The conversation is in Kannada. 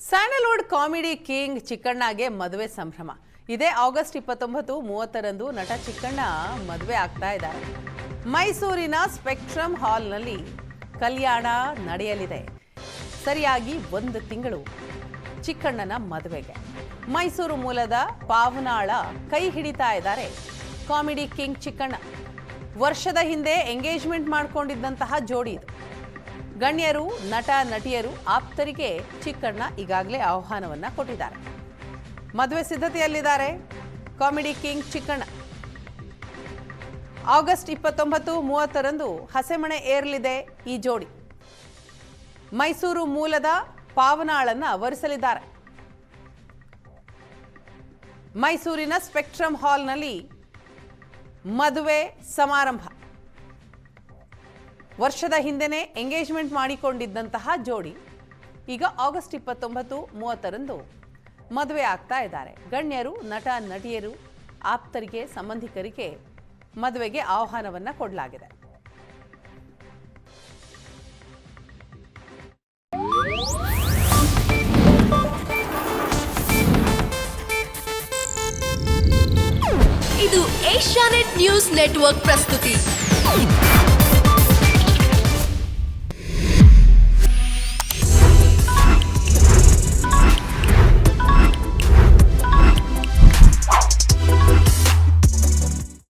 ಸ್ಯಾಂಡಲ್ವುಡ್ ಕಾಮಿಡಿ ಕಿಂಗ್ ಚಿಕ್ಕಣ್ಣಗೆ ಮದುವೆ ಸಂಭ್ರಮ. ಇದೇ ಆಗಸ್ಟ್ 29, 30ರಂದು ನಟ ಚಿಕ್ಕಣ್ಣ ಮದುವೆ ಆಗ್ತಾ ಇದ್ದಾರೆ. ಮೈಸೂರಿನ ಸ್ಪೆಕ್ಟ್ರಮ್ ಹಾಲ್ನಲ್ಲಿ ಕಲ್ಯಾಣ ನಡೆಯಲಿದೆ. ಸರಿಯಾಗಿ 1 ತಿಂಗಳು ಚಿಕ್ಕಣ್ಣನ ಮದುವೆಗೆ ಮೈಸೂರು ಮೂಲದ ಪಾವನಾಳ ಕೈ ಹಿಡಿತಾ ಇದ್ದಾರೆ ಕಾಮಿಡಿ ಕಿಂಗ್ ಚಿಕ್ಕಣ್ಣ. ವರ್ಷದ ಹಿಂದೆ ಎಂಗೇಜ್ಮೆಂಟ್ ಮಾಡಿಕೊಂಡಿದ್ದಂತಹ ಜೋಡಿ ಇದು. ಗಣ್ಯರು, ನಟ ನಟಿಯರು, ಆಪ್ತರಿಗೆ ಚಿಕ್ಕಣ್ಣ ಈಗಾಗಲೇ ಆಹ್ವಾನವನ್ನ ಕೊಟ್ಟಿದ್ದಾರೆ. ಮದುವೆ ಸಿದ್ಧತೆಯಲ್ಲಿದ್ದಾರೆ ಕಾಮಿಡಿ ಕಿಂಗ್ ಚಿಕ್ಕಣ್ಣ. ಆಗಸ್ಟ್ 29, 30ರಂದು ಹಸೆಮಣೆ ಏರಲಿದೆ ಈ ಜೋಡಿ. ಮೈಸೂರು ಮೂಲದ ಪಾವನಾಳನ್ನ ವರಿಸಲಿದ್ದಾರೆ. ಮೈಸೂರಿನ ಸ್ಪೆಕ್ಟ್ರಮ್ ಹಾಲ್ನಲ್ಲಿ ಮದುವೆ ಸಮಾರಂಭ. ವರ್ಷದ ಹಿಂದೆನೇ ಎಂಗೇಜ್ಮೆಂಟ್ ಮಾಡಿಕೊಂಡಿದ್ದಂತಹ ಜೋಡಿ ಈಗ ಆಗಸ್ಟ್ 29, 30ರಂದು ಮದುವೆ ಆಗ್ತಾ ಇದ್ದಾರೆ. ಗಣ್ಯರು, ನಟ ನಟಿಯರು, ಆಪ್ತರಿಗೆ, ಸಂಬಂಧಿಕರಿಗೆ ಮದುವೆಗೆ ಆಹ್ವಾನವನ್ನ ಕೊಡಲಾಗಿದೆ. ಇದು ಏಷ್ಯಾನೆಟ್ ನ್ಯೂಸ್ ನೆಟ್ವರ್ಕ್ ಪ್ರಸ್ತುತಿ.